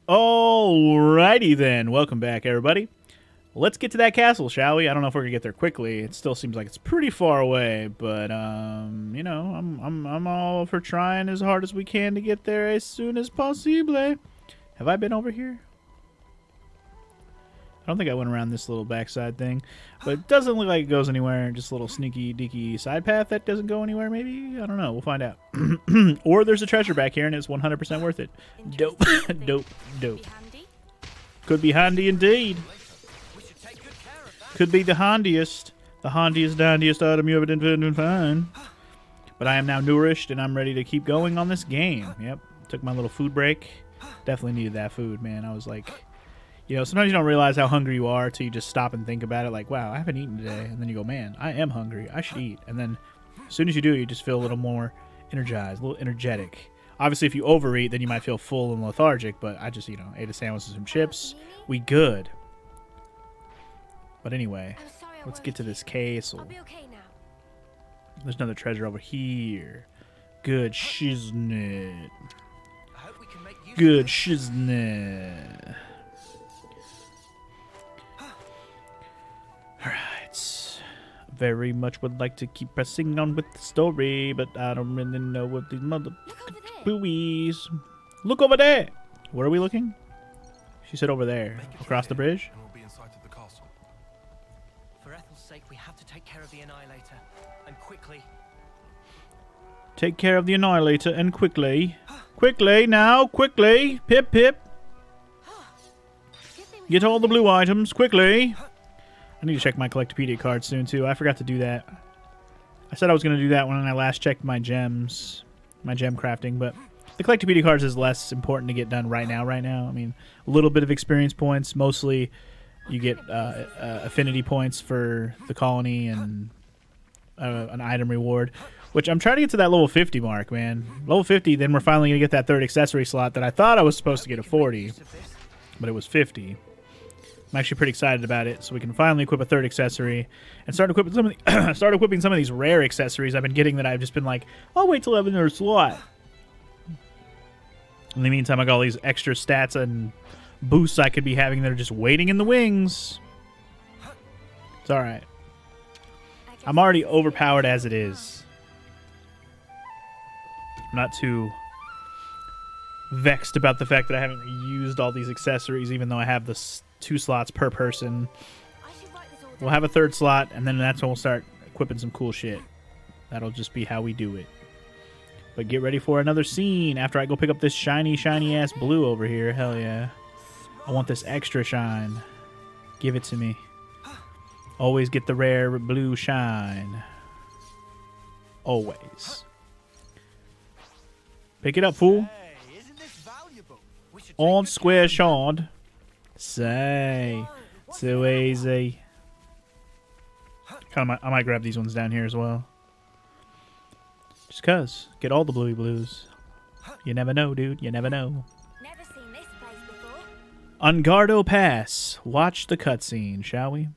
Alrighty then, welcome back everybody. Let's get to that castle, shall we? I don't know if we're gonna get there quickly. It still seems like it's pretty far away, but you know, I'm all for trying as hard as we can to get there as soon as possible. Have I been over here? I don't think I went around this little backside thing, but it doesn't look like it goes anywhere. Just a little sneaky deaky side path that doesn't go anywhere, maybe? I don't know. We'll find out. Or there's a treasure back here and it's 100% worth it. Dope. Dope. Dope. Could be handy indeed. Could be the handiest. The dandiest item you ever did find. But I am now nourished and I'm ready to keep going on this game. Yep. Took my little food break. Definitely needed that food, man. I was like... You know, sometimes you don't realize how hungry you are until you just stop and think about it. Like, wow, I haven't eaten today. And then you go, man, I am hungry. I should eat. And then as soon as you do, you just feel a little more energized, a little energetic. Obviously, if you overeat, then you might feel full and lethargic. But I just, you know, ate a sandwich and some chips. We good. But anyway, let's get to this castle. There's another treasure over here. Good shiznit. Good shiznit. Alright. Very much would like to keep pressing on with the story, but I don't really know what these mother buoys. Look over there! Where are we looking? She said over there. Across the bridge? And we'll be inside of the castle. For Ethel's sake, we have to take care of the Annihilator. And quickly. Take care of the Annihilator and quickly. Quickly now, quickly! Pip, pip! Get all the blue items, quickly! I need to check my Collectopedia card soon, too. I forgot to do that. I said I was going to do that when I last checked my gems. My gem crafting, but the Collectopedia cards is less important to get done right now. I mean, a little bit of experience points. Mostly, you get affinity points for the colony and an item reward. Which I'm trying to get to that level 50 mark, man. Level 50, then we're finally going to get that third accessory slot that I thought I was supposed to get a 40. But it was 50. I'm actually pretty excited about it, so we can finally equip a third accessory and start equipping some of these rare accessories I've been getting that I've just been like, I'll wait till I have another slot. In the meantime, I got all these extra stats and boosts I could be having that are just waiting in the wings. It's alright. I'm already overpowered as it is. I'm not too vexed about the fact that I haven't used all these accessories, even though I have this 2 slots per person. We'll have a third slot, and then that's when we'll start equipping some cool shit. That'll just be how we do it. But get ready for another scene after I go pick up this shiny, shiny-ass blue over here. Hell yeah. I want this extra shine. Give it to me. Always get the rare blue shine. Always. Pick it up, fool. On square shard. Say, so easy. I might grab these ones down here as well. Just cause. Get all the bluey blues. You never know, dude. You never know. Never seen this place before. Ungardo Pass. Watch the cutscene, shall we?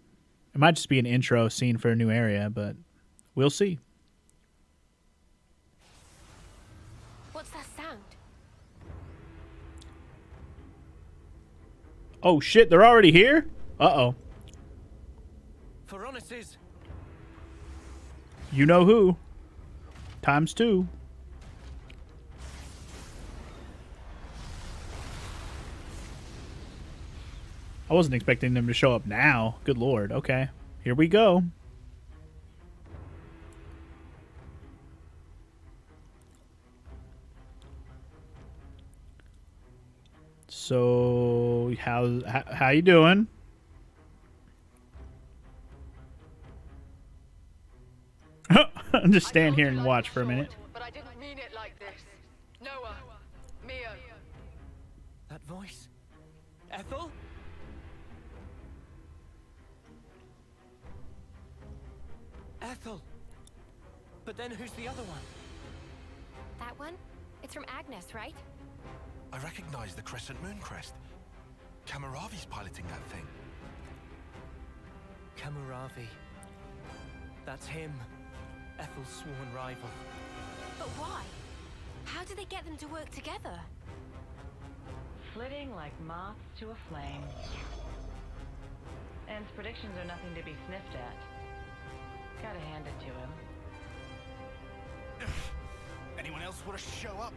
It might just be an intro scene for a new area, but we'll see. What's that sound? Oh shit, they're already here? Uh-oh. Phoroneses. You know who. ×2. I wasn't expecting them to show up now. Good lord. Okay. Here we go. So, how you doing? Just stand here and watch for a minute. But I didn't mean it like this. Noah, Mia. That voice. Ethel? Ethel. But then who's the other one? That one? It's from Agnes, right? I recognize the crescent moon crest. Kamaravi's piloting that thing. Kamaravi. That's him. Ethel's sworn rival. But why? How did they get them to work together? Lydia, Nothing like moths to a flame. Anne's predictions are nothing to be sniffed at. Gotta hand it to him. Anyone else want to show up?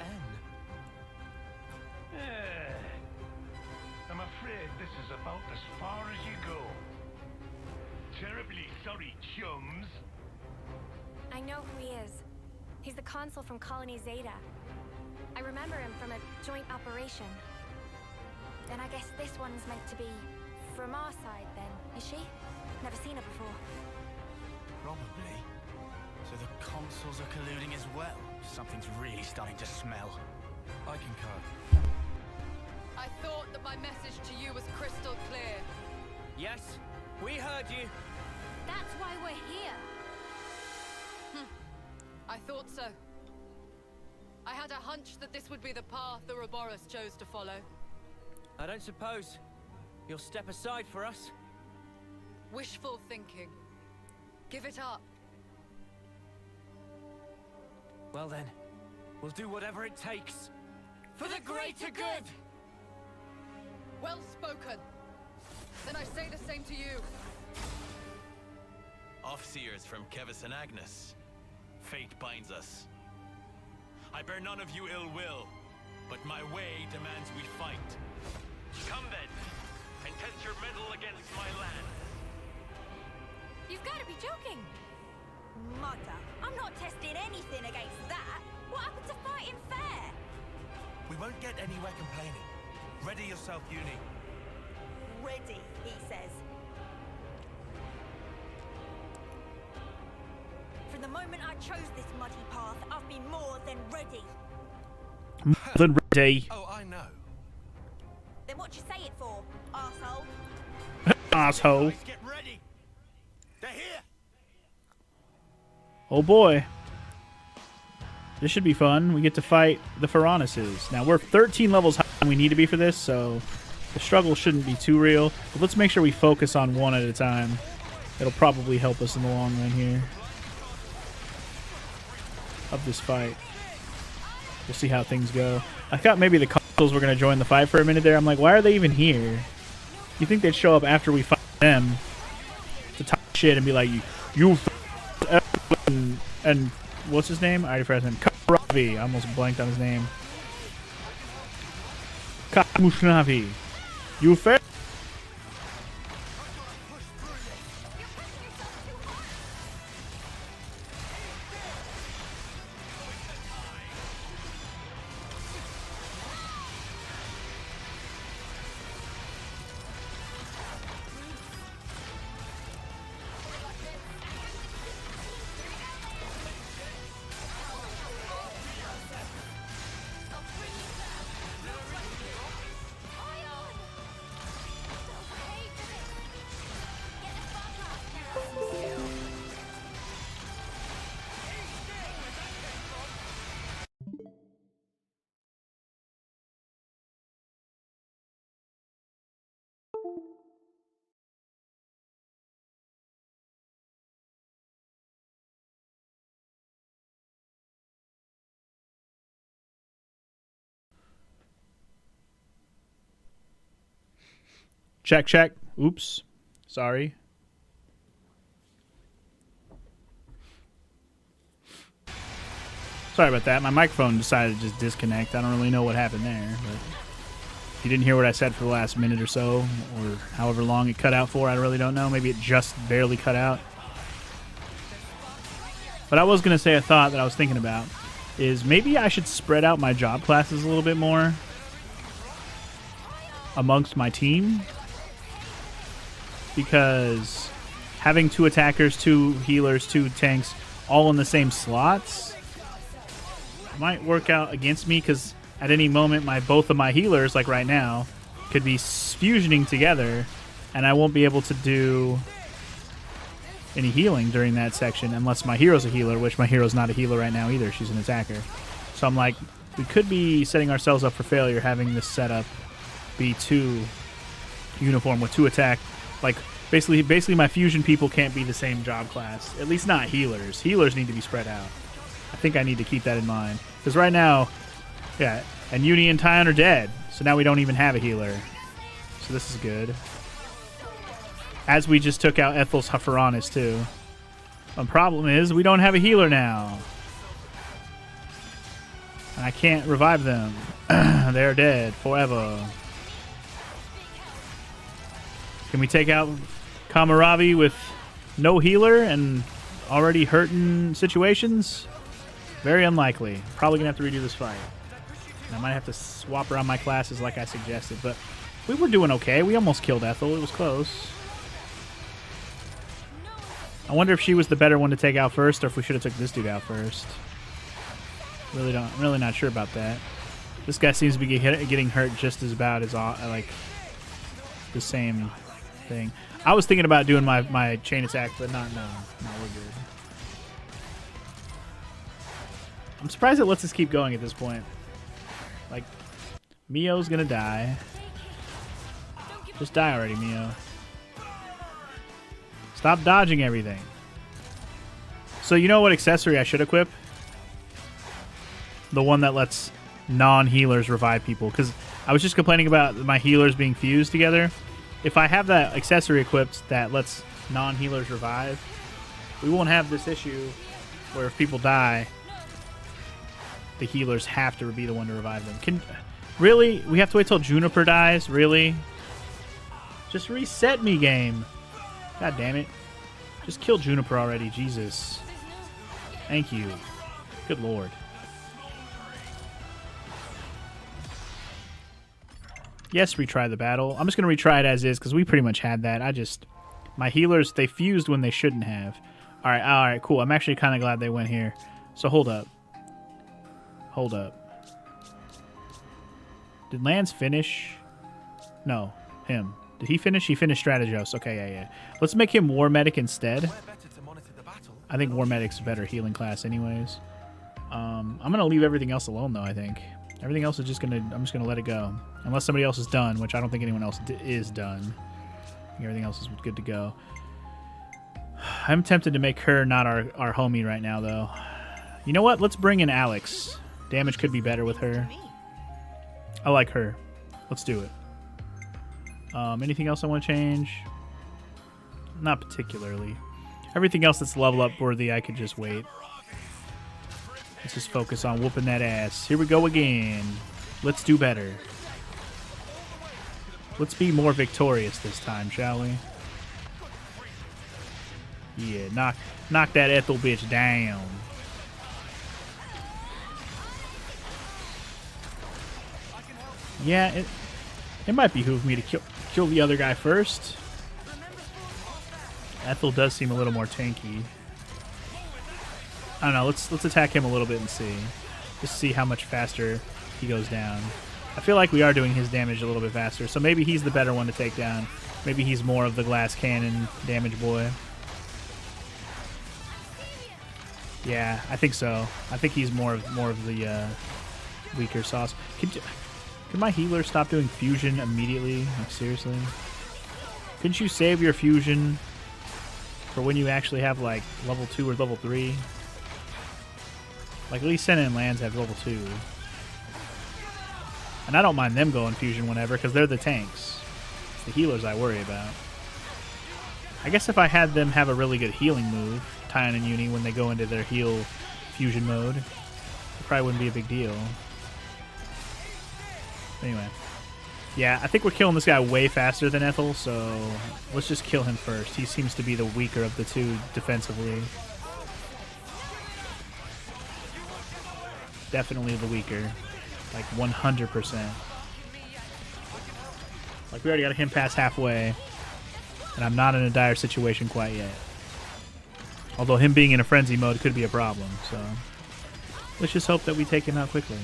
Anne. I'm afraid this is about as far as you go. Terribly sorry, chums. I know who he is. He's the consul from Colony Zeta. I remember him from a joint operation. And I guess this one's meant to be from our side then, is she? Never seen her before. Probably. So the consuls are colluding as well. Something's really starting to smell. I concur. I thought that my message to you was crystal clear. Yes, we heard you. That's why we're here. I thought so. I had a hunch that this would be the path the Ouroboros chose to follow. I don't suppose you'll step aside for us? Wishful thinking. Give it up. Well then, we'll do whatever it takes. For the greater good! Well spoken. Then I say the same to you. Offseers from Kevis and Agnes. Fate binds us. I bear none of you ill will, but my way demands we fight. Come then, and test your mettle against my land. You've got to be joking. Mother, I'm not testing anything against that. What happened to fighting fair? We won't get anywhere complaining. Ready yourself, Uni. Ready, he says. From the moment I chose this muddy path, I've been more than ready. Then ready. Oh, I know. Then what you say it for, arsehole? Asshole. Guys, get ready. They're here. Oh boy. This should be fun. We get to fight the Ferronuses. Now we're 13 levels higher than we need to be for this, so the struggle shouldn't be too real. But let's make sure we focus on one at a time. It'll probably help us in the long run here. Of this fight. We'll see how things go. I thought maybe the consuls were going to join the fight for a minute there. I'm like, why are they even here? You think they'd show up after we fight them to talk shit and be like, you and what's his name? I already forgot his name. Kamushnavi. I almost blanked on his name. Kamushnavi. You fair. Check, check. Oops. Sorry. Sorry about that. My microphone decided to just disconnect. I don't really know what happened there. But if you didn't hear what I said for the last minute or so, or however long it cut out for, I really don't know. Maybe it just barely cut out. But I was going to say a thought that I was thinking about is maybe I should spread out my job classes a little bit more amongst my team. Because having 2 attackers, 2 healers, 2 tanks all in the same slots might work out against me, because at any moment both of my healers, like right now, could be fusioning together and I won't be able to do any healing during that section unless my hero's a healer, which my hero's not a healer right now either. She's an attacker. So I'm like, we could be setting ourselves up for failure having this setup be 2 uniform with 2 attack. Like, basically my fusion people can't be the same job class. At least not healers. Healers need to be spread out. I think I need to keep that in mind. Because right now, yeah, and Uni and Tyon are dead. So now we don't even have a healer. So this is good. As we just took out Ethel's Hufferanis too. The problem is we don't have a healer now. And I can't revive them. They're dead forever. Can we take out Kamaravi with no healer and already hurting situations? Very unlikely. Probably gonna have to redo this fight. And I might have to swap around my classes like I suggested, but we were doing okay. We almost killed Ethel. It was close. I wonder if she was the better one to take out first, or if we should have took this dude out first. I'm really not sure about that. This guy seems to be getting hurt just as about as like the same thing. I was thinking about doing my chain attack, but no, we're good. I'm surprised it lets us keep going at this point. Like, Mio's gonna die. Just die already, Mio. Stop dodging everything. So you know what accessory I should equip? The one that lets non-healers revive people. Because I was just complaining about my healers being fused together. If I have that accessory equipped that lets non-healers revive, we won't have this issue where if people die, the healers have to be the one to revive them. Really? We have to wait till Juniper dies? Really? Just reset me, game. God damn it. Just kill Juniper already. Jesus. Thank you. Good lord. Yes, retry the battle. I'm just going to retry it as is because we pretty much had that. My healers, they fused when they shouldn't have. All right, cool. I'm actually kind of glad they went here. So hold up. Hold up. Did Lance finish? No, him. Did he finish? He finished Strategos. Okay, yeah. Let's make him War Medic instead. I think War Medic's a better healing class anyways. I'm going to leave everything else alone, though, I think. Everything else is just going to... I'm just going to let it go. Unless somebody else is done, which I don't think anyone else is done. I think everything else is good to go. I'm tempted to make her not our homie right now, though. You know what? Let's bring in Alex. Damage could be better with her. I like her. Let's do it. Anything else I want to change? Not particularly. Everything else that's level up worthy, I could just wait. Let's just focus on whooping that ass. Here we go again. Let's do better. Let's be more victorious this time, shall we? Yeah, knock that Ethel bitch down. Yeah, it might behoove me to kill the other guy first. Ethel does seem a little more tanky. I don't know. Let's attack him a little bit and see. Just see how much faster he goes down. I feel like we are doing his damage a little bit faster, so maybe he's the better one to take down. Maybe he's more of the glass cannon damage boy. Yeah, I think so. I think he's more of the weaker sauce. Can my healer stop doing fusion immediately? Like, seriously? Couldn't you save your fusion for when you actually have, like, level 2 or level 3? Like, at least Senna and Lands have level 2. And I don't mind them going fusion whenever, because they're the tanks. It's the healers I worry about. I guess if I had them have a really good healing move, Tyon and Uni, when they go into their heal fusion mode, it probably wouldn't be a big deal. Anyway. Yeah, I think we're killing this guy way faster than Ethel, so let's just kill him first. He seems to be the weaker of the two defensively. Definitely the weaker. Like 100%. Like, we already got him past halfway, and I'm not in a dire situation quite yet. Although him being in a frenzy mode could be a problem, so let's just hope that we take him out quickly.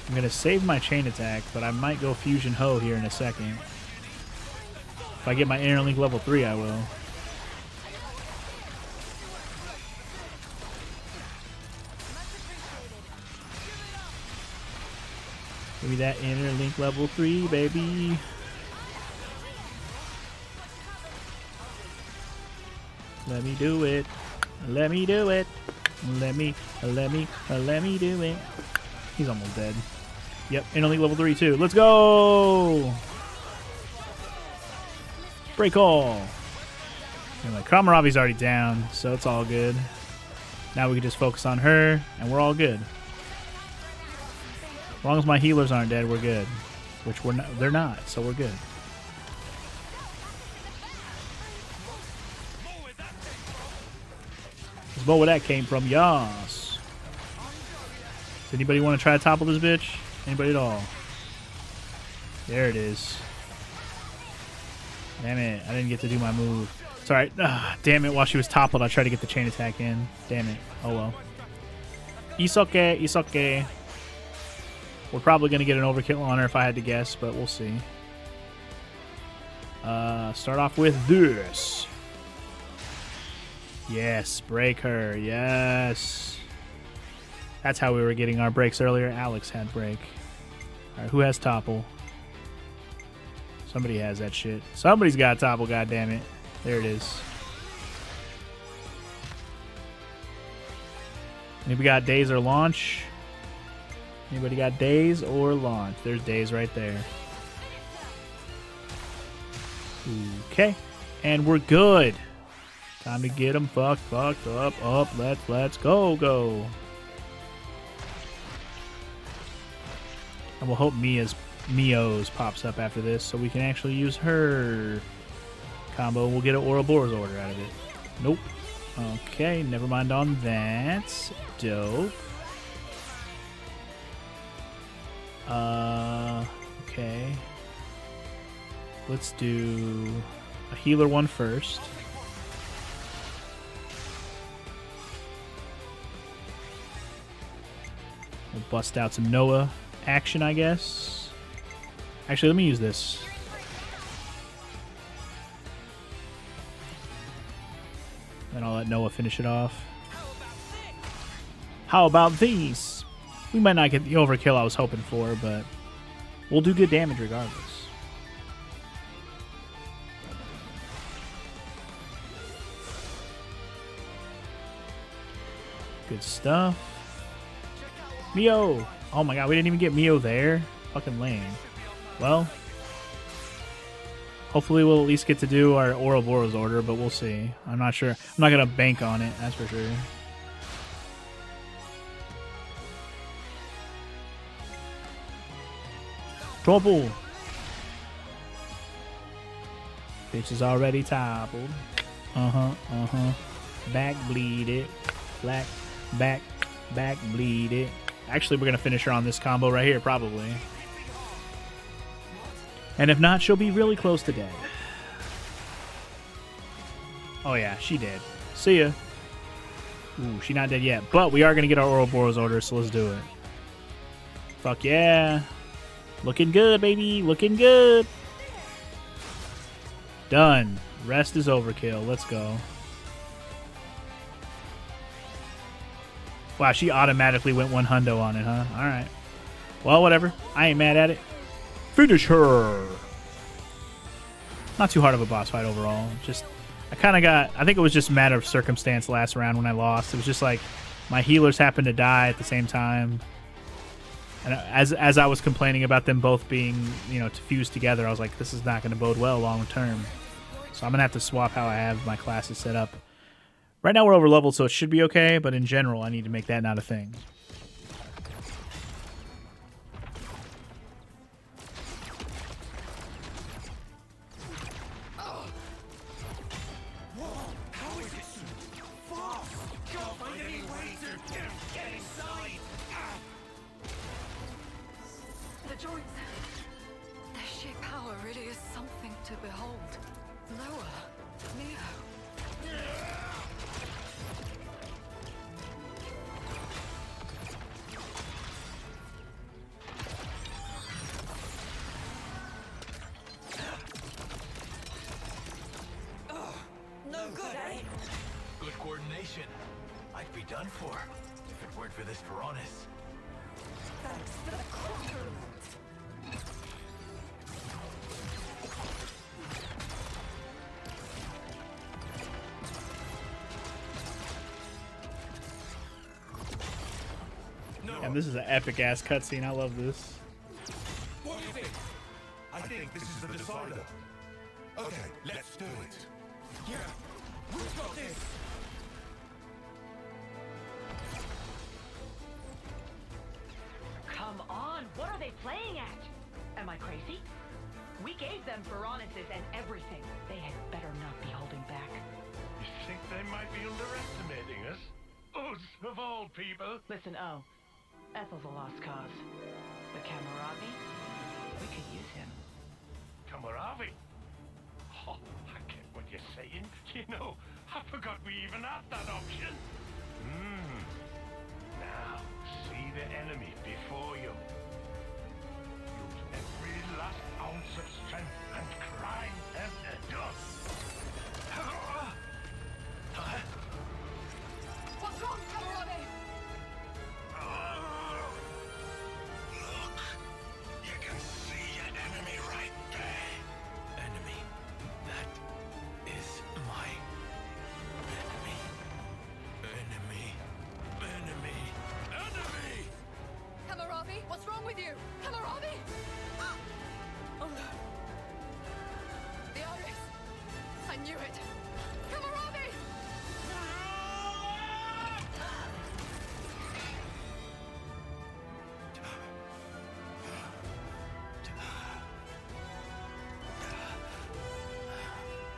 I'm going to save my chain attack, but I might go Fusion Ho here in a second. If I get my Interlink level 3, I will. Give me that Interlink level 3, baby. Let me do it. Let me do it. Let me do it. He's almost dead. Yep, interleague level 3 too. Let's go! Break all. Anyway, Kramaravi's already down, so it's all good. Now we can just focus on her, and we're all good. As long as my healers aren't dead, we're good. Which we're not, they're not, so we're good. Let's go where that came from, yas. Does anybody want to try to topple this bitch? Anybody at all? There it is. Damn it, I didn't get to do my move. It's alright. Damn it, while she was toppled, I tried to get the chain attack in. Damn it. Oh well. It's okay, it's okay. We're probably going to get an overkill on her if I had to guess, but we'll see. Start off with this. Yes, break her. Yes. That's how we were getting our breaks earlier. Alex had break. Alright, who has topple? Somebody has that shit. Somebody's got topple, goddammit. There it is. Anybody got days or launch? Anybody got days or launch? There's days right there. Okay. And we're good. Time to get them fucked up. Let's go. And we'll hope Mio's pops up after this so we can actually use her combo. We'll get an Ouroboros order out of it. Nope. Okay, never mind on that. Dope. Okay. Let's do a healer one first. We'll bust out some Noah action, I guess. Actually, let me use this. Then I'll let Noah finish it off. How about these? We might not get the overkill I was hoping for, but we'll do good damage regardless. Good stuff. Mio! Oh my god, we didn't even get Mio there? Fucking lame. Well, hopefully we'll at least get to do our Ouroboros order, but we'll see. I'm not sure. I'm not going to bank on it, that's for sure. Trouble! Bitch is already toppled. Back bleed it. Back bleed it. Actually, we're going to finish her on this combo right here, probably. And if not, she'll be really close to dead. Oh yeah, she did. See ya. Ooh, she not dead yet. But we are going to get our Ouroboros order, so let's do it. Fuck yeah. Looking good, baby. Looking good. Done. Rest is overkill. Let's go. Wow, she automatically went 1 hundo on it, huh? Alright. Well, whatever. I ain't mad at it. Finish her! Not too hard of a boss fight overall. Just, I think it was just a matter of circumstance last round when I lost. It was just like, my healers happened to die at the same time. And as I was complaining about them both being, fused together, I was like, this is not going to bode well long term. So I'm going to have to swap how I have my classes set up. Right now we're over leveled, so it should be okay, but in general, I need to make that not a thing. The joints. Their sheer power really is something to behold. Noah, Neo. No good, eh? Good coordination. I'd be done for if it weren't for this Veronis. Thanks for the compliment. Man, this is an epic ass cutscene. I love this. What is it? I think this is the decider. Okay, let's do it. Yeah, we've got this. Come on, what are they playing at? Am I crazy? We gave them Veronic's and everything. They had better not be holding back. You think they might be underestimating us? Us, of all people. Listen, Ethel's a lost cause. But Kamaravi, we could use him. Kamaravi? Oh, I get what you're saying. You know, I forgot we even had that option. Now, see the enemy before you. Use every last ounce of strength and grind them to dust. What's wrong, Kamaravi? Look, you can see an enemy right there. Enemy. That is my enemy. Enemy. Enemy. Enemy! Kamaravi, what's wrong with you? Kamaravi! Oh no. The iris. I knew it. Kamaravi!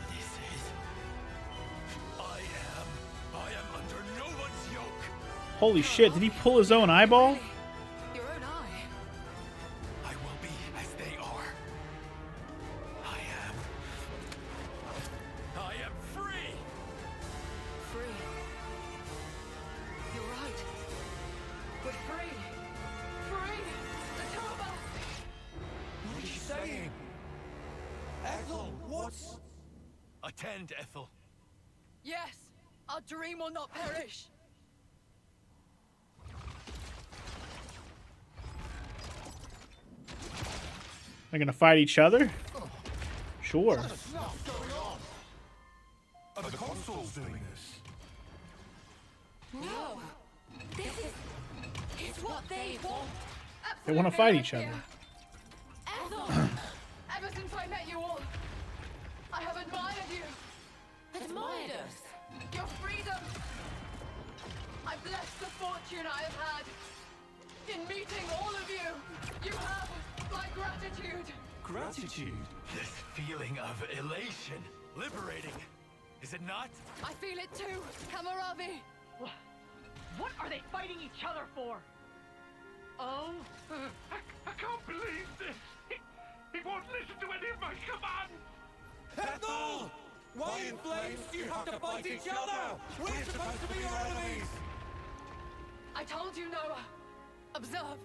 This is... I am under no one's yoke. Holy shit, did he pull his own eyeball? Your own eye. I will be as they are. I am free. Free. You're right. We're free. Free. The two of us. What are you saying? Ethel, what's... Attend, Ethel. Yes. Our dream will not perish. They're gonna fight each other? Sure. What's going on? Are the consoles doing this? No. This is what they want. They want to fight each other. Ethel! Ever since I met you all, I have admired you. Admired us? Your freedom. I bless the fortune I have had in meeting all of you. You have my gratitude. Gratitude. This feeling of elation. Liberating. Is it not? I feel it too, Kamaravi. What are they fighting each other for? Oh, I can't believe this. He won't listen to any of my commands. Ethel! Why in flames do you have to fight each other? We're supposed to be your enemies! I told you, Noah. Observe.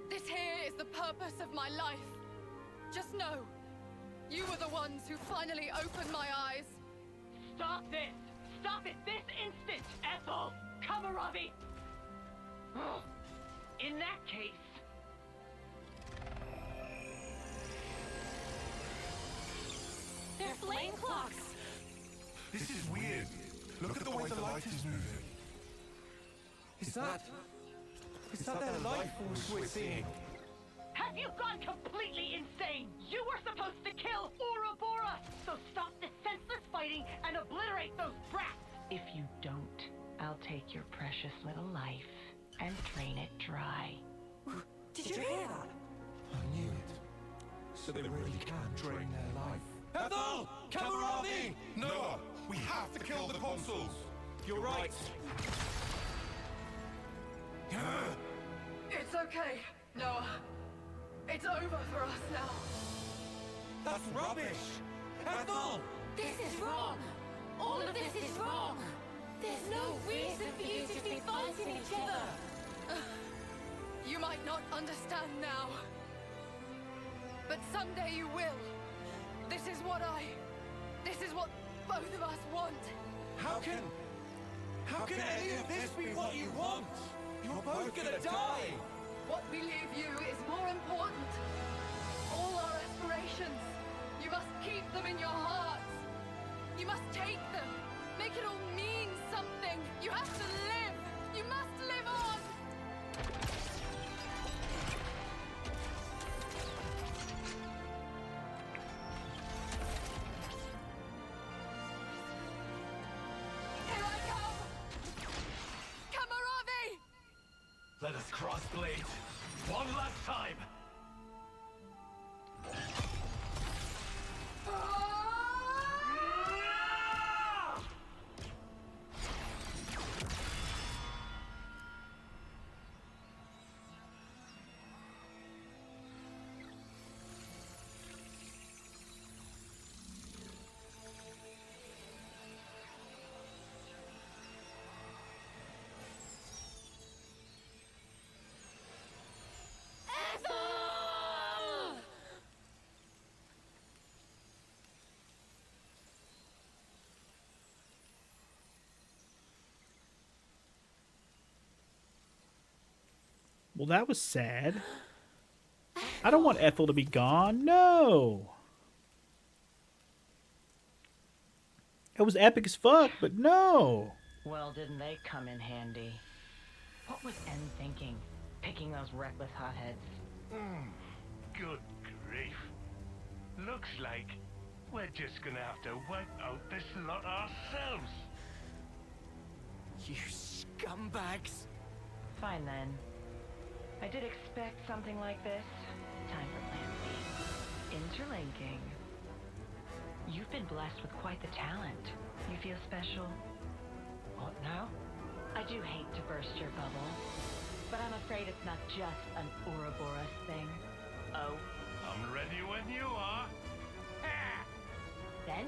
This here is the purpose of my life. Just know, you were the ones who finally opened my eyes. stop this! Stop it this instant, Ethel! Kamaravi! In that case... They're flame clocks. This is weird. Look at the way the light is moving. Is that their life force we're seeing? Have you gone completely insane? You were supposed to kill Ouroboros! So stop the senseless fighting and obliterate those brats! If you don't, I'll take your precious little life and drain it dry. Did you hear that? I knew it. So they really can drain their life. Ethel! Kamaravi! Noah, we have to kill the consuls! You're right. It's okay, Noah. It's over for us now. That's rubbish! Ethel! This is wrong. All of this is wrong. There's no reason for you to be fighting each other. You might not understand now, but someday you will. This is what both of us want. How can any of this be what you want? You're both gonna die! What we leave you is more important. All our aspirations, you must keep them in your hearts. You must take them. Make it all mean something. You have to live. You must live on. blade. One last time. Well, that was sad. I don't want Ethel to be gone. No. It was epic as fuck, but no. Well, didn't they come in handy? What was En thinking, picking those reckless hotheads? Good grief. Looks like we're just gonna have to wipe out this lot ourselves. You scumbags! Fine then. I did expect something like this. Time for plan B. Interlinking. You've been blessed with quite the talent. You feel special? What now? I do hate to burst your bubble, but I'm afraid it's not just an Ouroboros thing. Oh? I'm ready when you are. Then,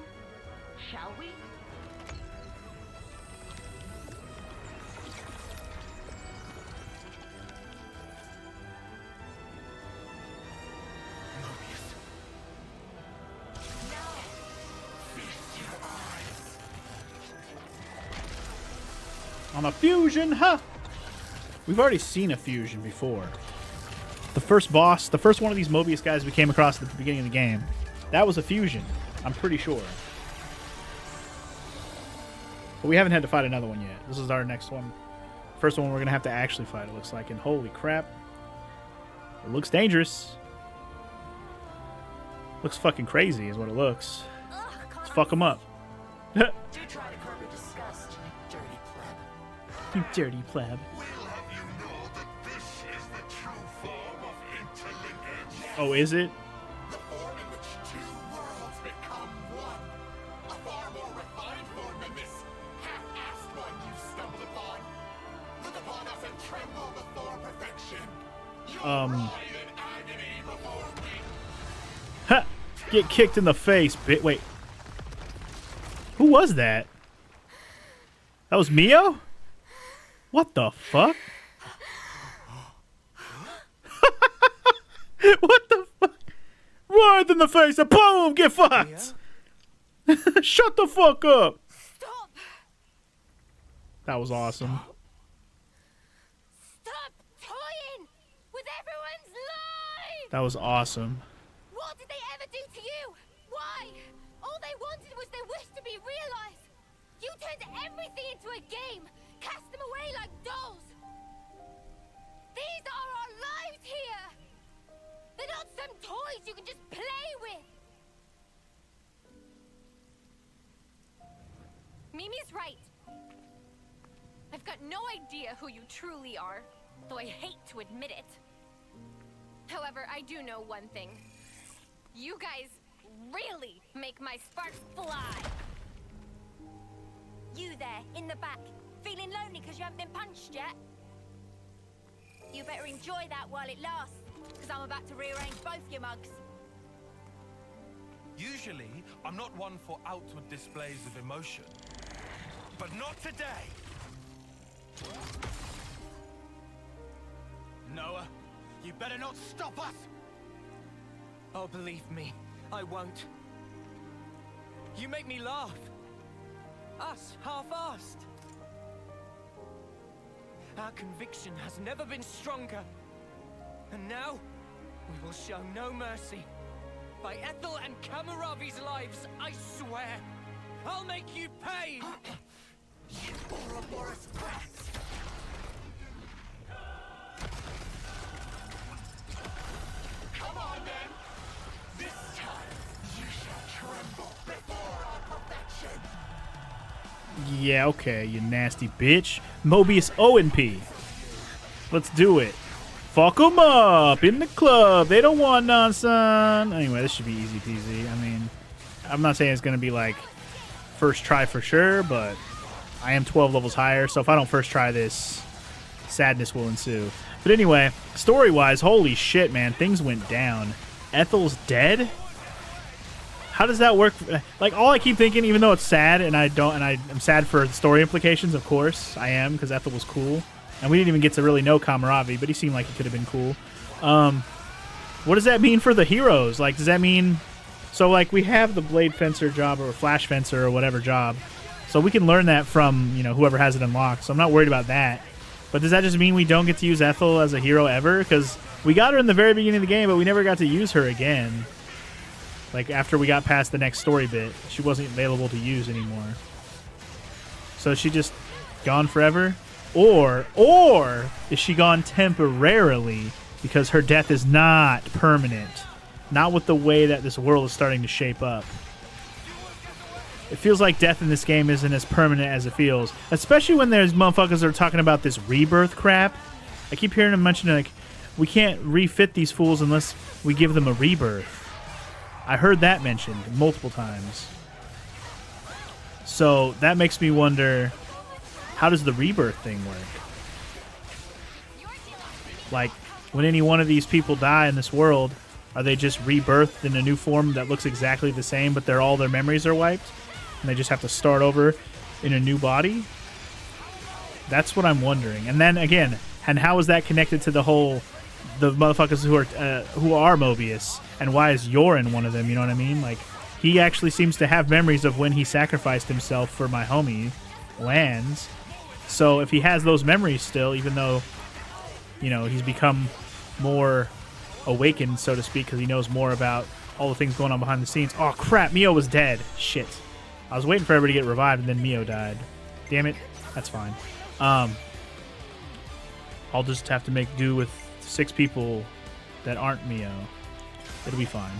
shall we? On a fusion, huh? We've already seen a fusion before. The first boss, the first one of these Mobius guys we came across at the beginning of the game, that was a fusion. I'm pretty sure. But we haven't had to fight another one yet. This is our next one. First one we're going to have to actually fight, it looks like. And holy crap. It looks dangerous. Looks fucking crazy is what it looks. Let's fuck them up. Do try to curb your disgust, you dirty pleb. You dirty pleb. We'll have you know that this is the true form of interlinkage. Oh, is it? The form in which two worlds become one. A far more refined form than this half-assed one you've stumbled upon. Look upon us and tremble before perfection. You'll writhe in agony before we... Ha! Get kicked in the face, bit. Wait. Who was that? That was Mio? What the fuck? What the fuck? Right in the face and boom! Get fucked! Shut the fuck up! Stop! That was awesome. Stop toying with everyone's lives! That was awesome. What did they ever do to you? Why? All they wanted was their wish to be realized. You turned everything into a game, cast them away like dolls. These are our lives here. They're not some toys you can just play with. Mimi's right. I've got no idea who you truly are, though I hate to admit it. However, I do know one thing. You guys really make my sparks fly. You there, in the back, feeling lonely because you haven't been punched yet? You better enjoy that while it lasts, because I'm about to rearrange both your mugs. Usually, I'm not one for outward displays of emotion. But not today! Noah, you better not stop us! Oh, believe me, I won't. You make me laugh. Us, half-assed. Our conviction has never been stronger. And now, we will show no mercy. By Ethel and Kamaravi's lives, I swear, I'll make you pay! You Ouroboros brats! Come on, then! This time, you shall tremble before our perfection! Yeah, okay, you nasty bitch. Mobius O and P. Let's do it. Fuck them up in the club. They don't want none, son. Anyway, this should be easy peasy. I mean, I'm not saying it's going to be like first try for sure, but I am 12 levels higher, so if I don't first try this, sadness will ensue. But anyway, story-wise, holy shit, man. Things went down. Ethel's dead? How does that work? Like, all I keep thinking, even though it's sad, and I'm sad for the story implications, of course, I am, because Ethel was cool. And we didn't even get to really know Kamaravi, but he seemed like he could have been cool. What does that mean for the heroes? Like, does that mean... So, like, we have the Blade Fencer job or Flash Fencer or whatever job. So we can learn that from, you know, whoever has it unlocked. So I'm not worried about that. But does that just mean we don't get to use Ethel as a hero ever? Because we got her in the very beginning of the game, but we never got to use her again. Like, after we got past the next story bit, she wasn't available to use anymore. So is she just gone forever? Or is she gone temporarily because her death is not permanent? Not with the way that this world is starting to shape up. It feels like death in this game isn't as permanent as it feels. Especially when there's motherfuckers that are talking about this rebirth crap. I keep hearing them mention, like, we can't refit these fools unless we give them a rebirth. I heard that mentioned multiple times. So that makes me wonder, how does the rebirth thing work? Like, when any one of these people die in this world, are they just rebirthed in a new form that looks exactly the same, but all their memories are wiped? And they just have to start over in a new body? That's what I'm wondering. And then, again, and how is that connected to the motherfuckers who are Mobius? And why is Yorin one of them, you know what I mean? Like, he actually seems to have memories of when he sacrificed himself for my homie, Lance. So if he has those memories still, even though, you know, he's become more awakened, so to speak, because he knows more about all the things going on behind the scenes. Oh, crap, Mio was dead. Shit. I was waiting for everybody to get revived, and then Mio died. Damn it. That's fine. I'll just have to make do with 6 people that aren't Mio. It'll be fine.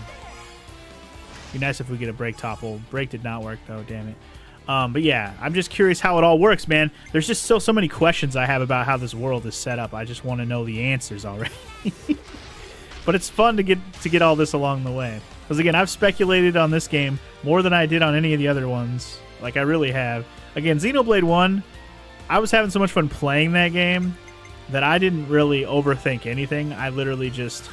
Be nice if we get a break topple. Break did not work, though. Damn it. But yeah, I'm just curious how it all works, man. There's just still so many questions I have about how this world is set up. I just want to know the answers already. But it's fun to get all this along the way. Because again, I've speculated on this game more than I did on any of the other ones. Like, I really have. Again, Xenoblade 1, I was having so much fun playing that game that I didn't really overthink anything. I literally just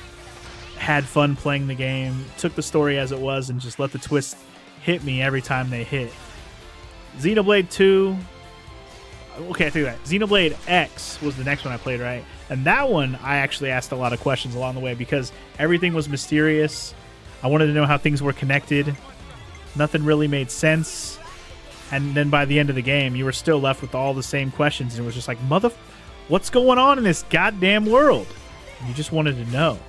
had fun playing the game, took the story as it was, and just let the twists hit me every time they hit. Xenoblade 2... Okay, I think that. Xenoblade X was the next one I played, right? And that one, I actually asked a lot of questions along the way because everything was mysterious. I wanted to know how things were connected. Nothing really made sense. And then by the end of the game, you were still left with all the same questions. And it was just like, what's going on in this goddamn world? And you just wanted to know.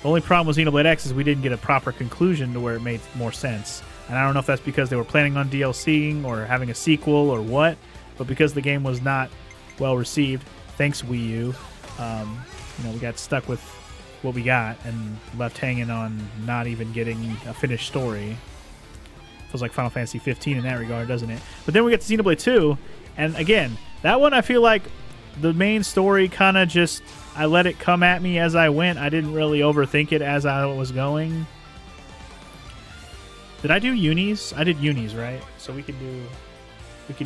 The only problem with Xenoblade X is we didn't get a proper conclusion to where it made more sense. And I don't know if that's because they were planning on DLCing or having a sequel or what. But because the game was not well received, thanks Wii U, we got stuck with what we got and left hanging on not even getting a finished story. Feels like Final Fantasy 15 in that regard, doesn't it? But then we get to Xenoblade 2, and again, that one I feel like the main story kind of just, I let it come at me as I went. I didn't really overthink it as I was going. Did I do unis? I did unis, right? So we can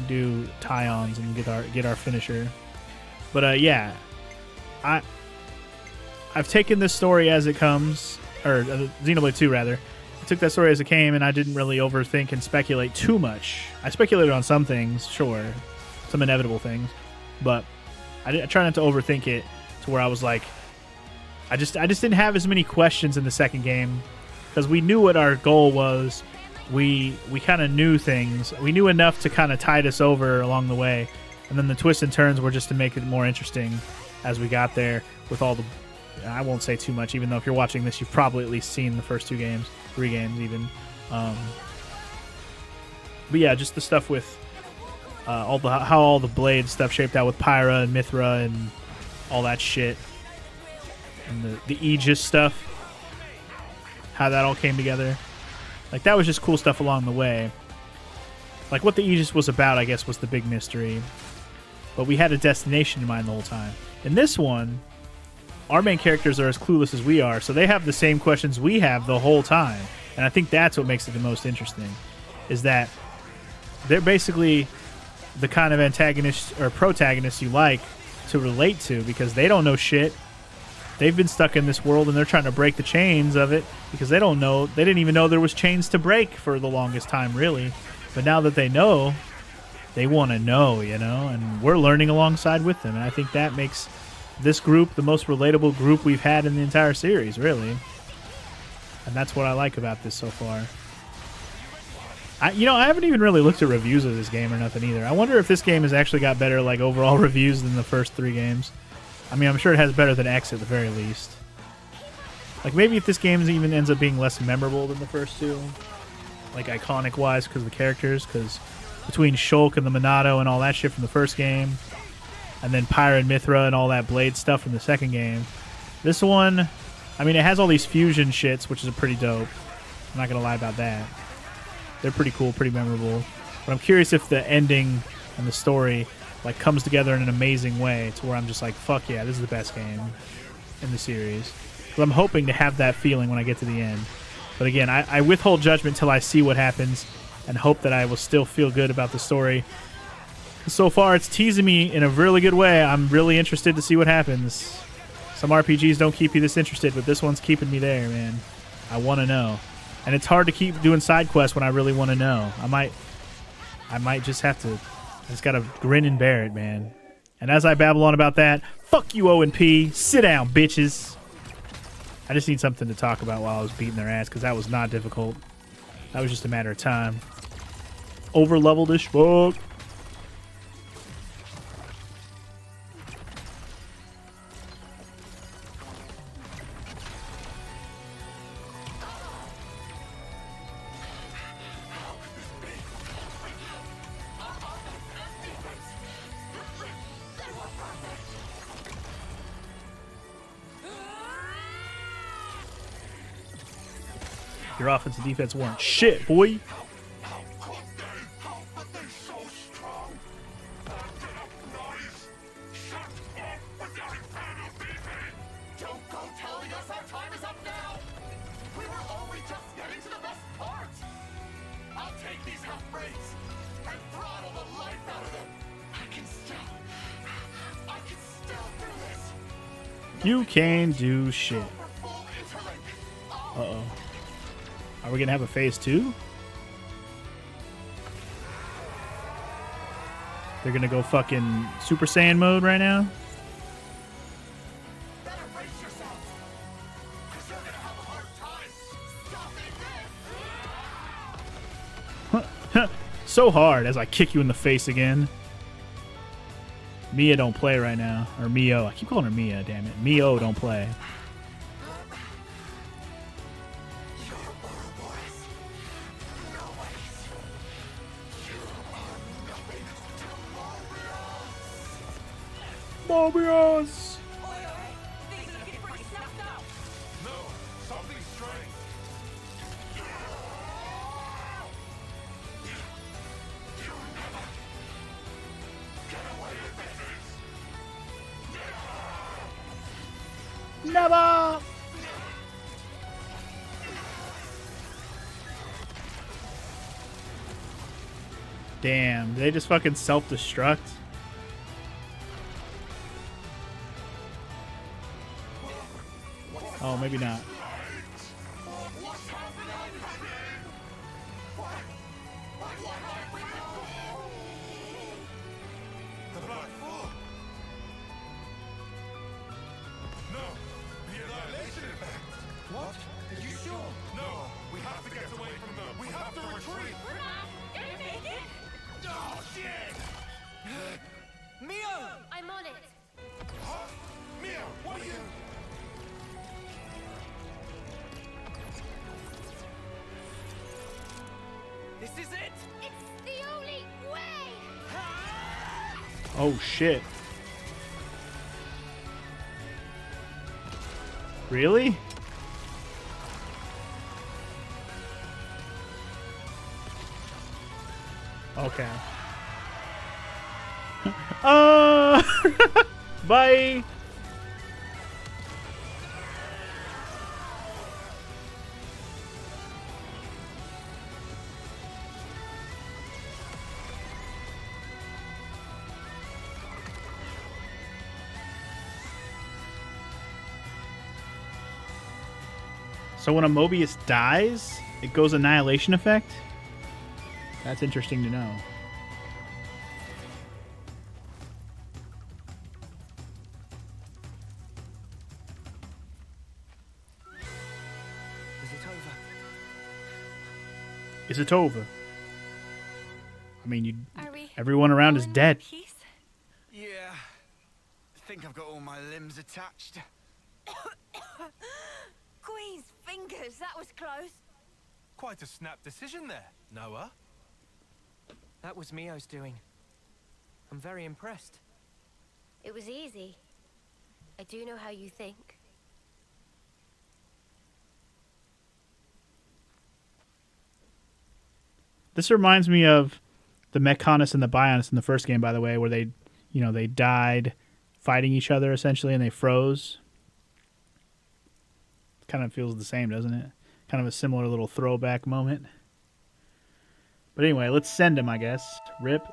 do tie-ons and get our finisher. But yeah, I've taken this story as it comes, or Xenoblade 2 rather. I took that story as it came, and I didn't really overthink and speculate too much. I speculated on some things, sure, some inevitable things, but I try not to overthink it to where I was like, I just didn't have as many questions in the second game because we knew what our goal was. We kind of knew things. We knew enough to kind of tide us over along the way. And then the twists and turns were just to make it more interesting as we got there with all the... I won't say too much, even though if you're watching this, you've probably at least seen the first 2 games, 3 games even. But yeah, just the stuff with how all the blade stuff shaped out with Pyra and Mithra and all that shit. And the Aegis stuff. How that all came together. Like, that was just cool stuff along the way. Like, what the Aegis was about, I guess, was the big mystery. But we had a destination in mind the whole time. In this one, our main characters are as clueless as we are, so they have the same questions we have the whole time. And I think that's what makes it the most interesting, is that they're basically the kind of antagonists or protagonists you like to relate to, because they don't know shit. They've been stuck in this world and they're trying to break the chains of it because they don't know. They didn't even know there was chains to break for the longest time, really. But now that they know, they want to know, you know, and we're learning alongside with them. And I think that makes this group the most relatable group we've had in the entire series, really. And that's what I like about this so far. I haven't even really looked at reviews of this game or nothing either. I wonder if this game has actually got better, like, overall reviews than the first 3 games. I mean, I'm sure it has better than X at the very least. Like, maybe if this game even ends up being less memorable than the first 2, like, iconic-wise because of the characters, because between Shulk and the Monado and all that shit from the first game, and then Pyra and Mithra and all that Blade stuff from the second game, this one, I mean, it has all these fusion shits, which is pretty dope. I'm not going to lie about that. They're pretty cool, pretty memorable. But I'm curious if the ending and the story like comes together in an amazing way to where I'm just like, fuck yeah, this is the best game in the series. But I'm hoping to have that feeling when I get to the end. But again, I withhold judgment till I see what happens and hope that I will still feel good about the story. So far, it's teasing me in a really good way. I'm really interested to see what happens. Some RPGs don't keep you this interested, but this one's keeping me there, man. I want to know. And it's hard to keep doing side quests when I really want to know. I might just have to... I just gotta grin and bear it, man. And as I babble on about that, fuck you, O&P. Sit down, bitches. I just need something to talk about while I was beating their ass, because that was not difficult. That was just a matter of time. Over-leveled as fuck. Your offense and defense weren't shit, boy. Don't go telling us our time is up now! We were only just getting to the best part! I'll take these half-breaks and throttle the life out of them! I can still do this! You can do shit. Uh-oh. Are we gonna have a phase 2? They're gonna go fucking Super Saiyan mode right now? Better brace yourselves! 'Cause you're gonna have a hard time stopping this! So hard as I kick you in the face again. Mia don't play right now. Or Mio. I keep calling her Mia, damn it. Mio don't play. Mobius! No, something's strange. Never! Damn, did they just fucking self-destruct? Oh, maybe not. The Black Fool. No, the Annihilation Effect. What? Are you sure? No, we have to get away from them. We have to retreat. Oh, shit! Mio! I'm on it. Huh? Mia, what are you... This is it! It's the only way! Oh, shit. Really? Okay. Bye! So when a Mobius dies, it goes annihilation effect? That's interesting to know. Is it over? Is it over? I mean, Are we everyone around all is in one dead. piece? Yeah. I think I've got all my limbs attached. Queen's fingers, that was close. Quite a snap decision there, Noah. That was Mio's doing. I'm very impressed. It was easy. I do know how you think. This reminds me of the Mechonus and the Bionus in the first game, by the way, where they, they died fighting each other essentially and they froze. Kind of feels the same, doesn't it? Kind of a similar little throwback moment. But anyway, let's send him, I guess. Rip.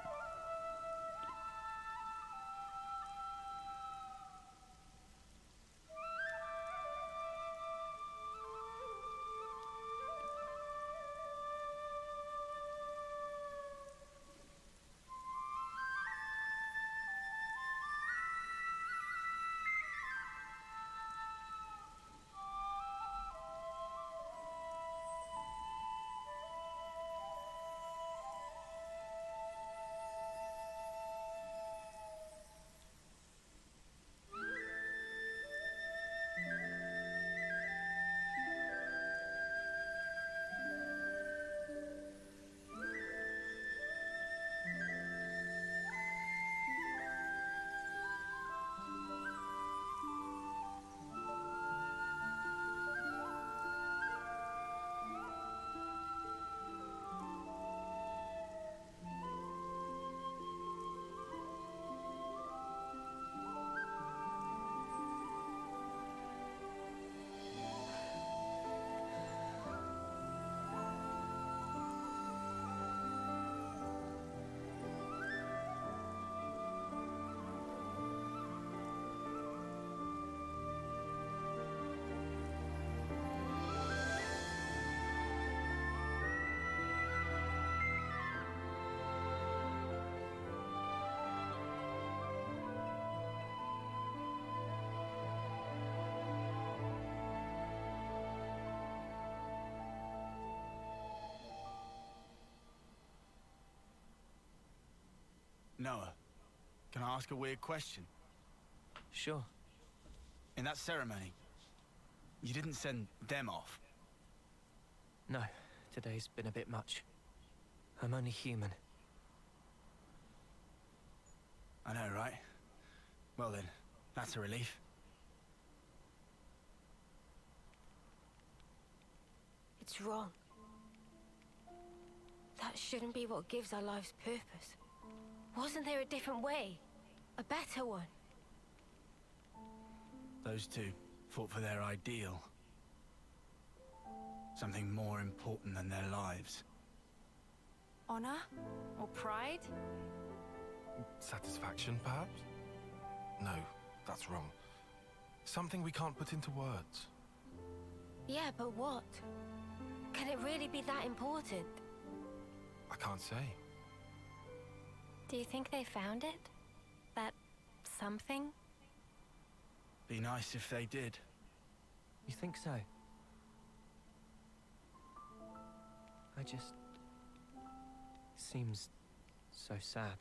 Noah, can I ask a weird question? Sure. In that ceremony, you didn't send them off. No, today's been a bit much. I'm only human. I know, right? Well then, that's a relief. It's wrong. That shouldn't be what gives our lives purpose. Wasn't there a different way? A better one? Those two fought for their ideal. Something more important than their lives. Honor? Or pride? Satisfaction, perhaps? No, that's wrong. Something we can't put into words. Yeah, but what? Can it really be that important? I can't say. Do you think they found it? That something? Be nice if they did. You think so? I just... seems so sad.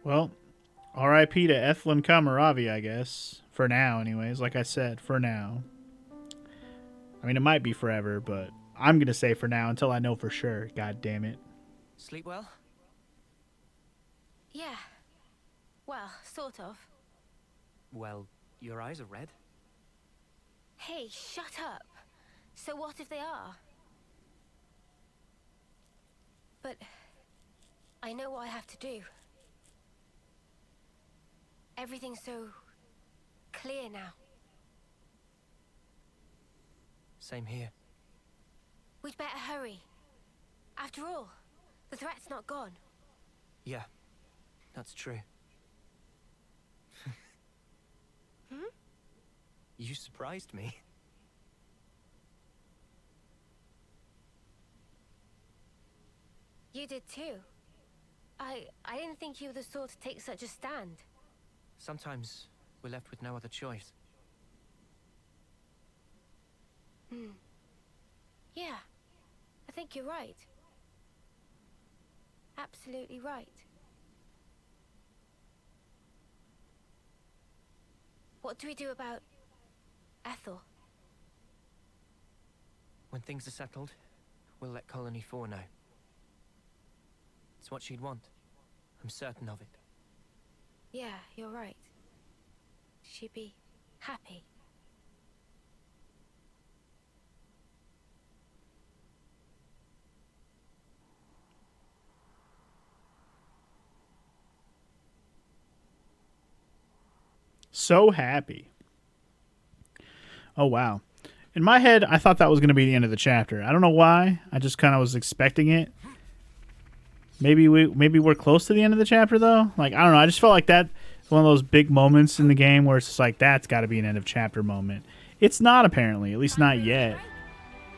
Well, R.I.P. to Ethlyn Kamaravi, I guess. For now, anyways. Like I said, for now. I mean, it might be forever, but I'm going to say for now until I know for sure. God damn it. Sleep well? Yeah. Well, sort of. Well, your eyes are red. Hey, shut up. So what if they are? But I know what I have to do. Everything's so clear now. Same here. We'd better hurry. After all, the threat's not gone. Yeah, that's true. You surprised me. You did too. I didn't think you were the sort to take such a stand. Sometimes we're left with no other choice. Yeah, I think you're right. Absolutely right. What do we do about Ethel? When things are settled, we'll let Colony 4 know. It's what she'd want. I'm certain of it. Yeah, you're right. She'd be happy. So happy. Oh, wow. In my head, I thought that was going to be the end of the chapter. I don't know why. I just kind of was expecting it. Maybe we're close to the end of the chapter, though. Like, I don't know. I just felt like that was one of those big moments in the game where it's just like, that's got to be an end of chapter moment. It's not, apparently. At least not yet.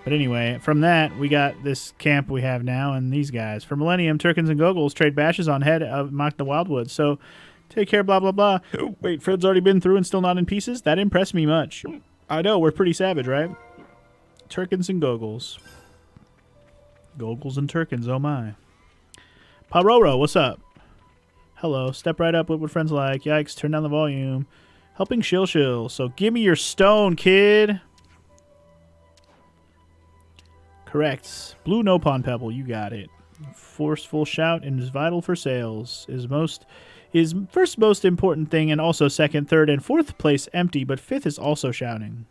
But anyway, from that, we got this camp we have now and these guys. For Millennium, Turkins and Gogles trade bashes on head of Mock the Wildwood. So, take care, blah, blah, blah. Wait, Fred's already been through and still not in pieces? That impressed me much. I know, we're pretty savage, right? Turkins and Gogles. Gogles and Turkins, oh my. Paroro, what's up? Hello, step right up, what friends like? Yikes, turn down the volume. Helping Shill Shill, so give me your stone, kid. Correct. Blue Nopon Pebble, you got it. Forceful shout and is vital for sales. Is first most important thing and also second, third, and fourth place empty, but fifth is also shouting.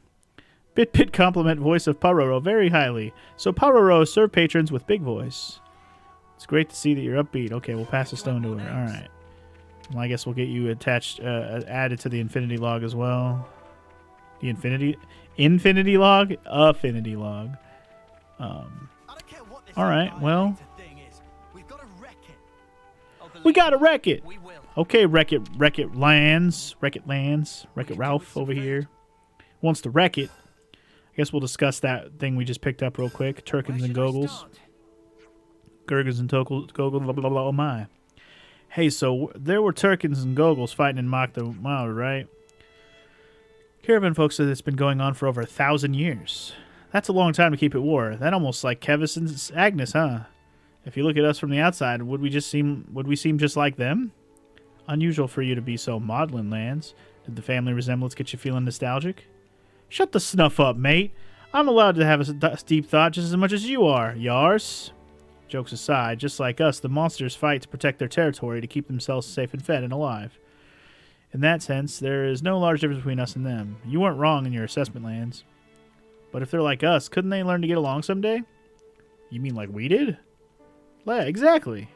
Bit compliment voice of Paroro very highly. So Paroro serve patrons with big voice. It's great to see that you're upbeat. Okay, we'll pass the stone to her. All right. Well, I guess we'll get you attached, added to the Infinity Log as well. The Infinity Log? Affinity Log. All right, well. We gotta wreck it. Okay, Wreck It Ralph over here wants to wreck it. I guess we'll discuss that thing we just picked up real quick. Turkins and Gogles. Gurgles and Gogles, blah, blah, blah, oh my. Hey, so there were Turkins and Gogles fighting in Mock the Wild, right? Caravan folks said it's been going on for over 1,000 years. That's a long time to keep at war. That almost like Kevis and Agnes, huh? If you look at us from the outside, would we seem just like them? Unusual for you to be so maudlin, Lance. Did the family resemblance get you feeling nostalgic? Shut the snuff up, mate. I'm allowed to have a deep thought just as much as you are, Yars. Jokes aside, just like us, the monsters fight to protect their territory to keep themselves safe and fed and alive. In that sense, there is no large difference between us and them. You weren't wrong in your assessment, Lance. But if they're like us, couldn't they learn to get along someday? You mean like we did? Yeah, exactly.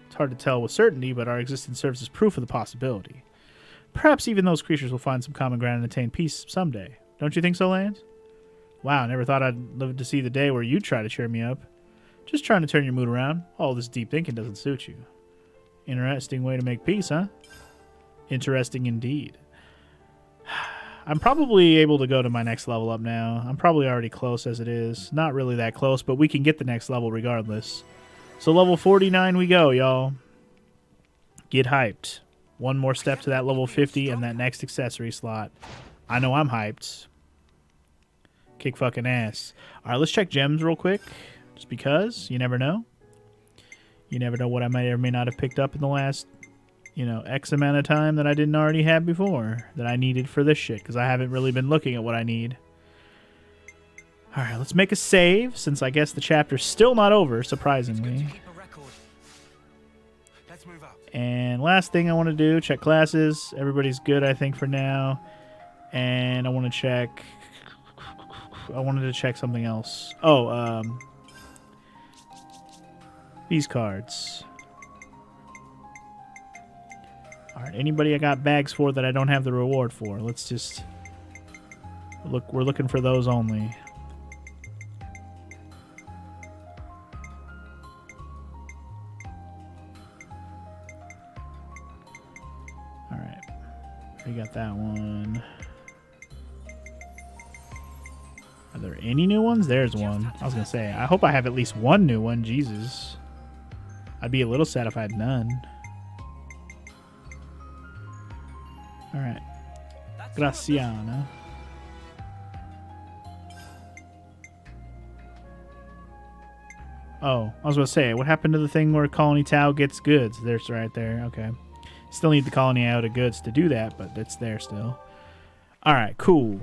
It's hard to tell with certainty, but our existence serves as proof of the possibility. Perhaps even those creatures will find some common ground and attain peace someday. Don't you think so, Lance? Wow, never thought I'd live to see the day where you'd try to cheer me up. Just trying to turn your mood around. All this deep thinking doesn't suit you. Interesting way to make peace, huh? Interesting indeed. I'm probably able to go to my next level up now. I'm probably already close as it is. Not really that close, but we can get the next level regardless. So level 49 we go, y'all. Get hyped. One more step to that level 50 and that next accessory slot. I know I'm hyped. Kick fucking ass. Alright, let's check gems real quick. Just because. You never know. You never know what I may or may not have picked up in the last, X amount of time that I didn't already have before. That I needed for this shit. Because I haven't really been looking at what I need. Alright, let's make a save. Since I guess the chapter's still not over, surprisingly. And last thing I want to do, check classes. Everybody's good, I think, for now. And I want to check... I wanted to check something else. Oh, these cards. Alright, anybody I got bags for that I don't have the reward for? Let's just... Look, we're looking for those only. Alright. We got that one. Are there any new ones? There's one. I was gonna say, I hope I have at least one new one. Jesus. I'd be a little sad if I had none. Alright. Graciana. Oh, I was going to say, what happened to the thing where Colony Tau gets goods? There's right there. Okay. Still need the Colony out of goods to do that, but it's there still. Alright, cool.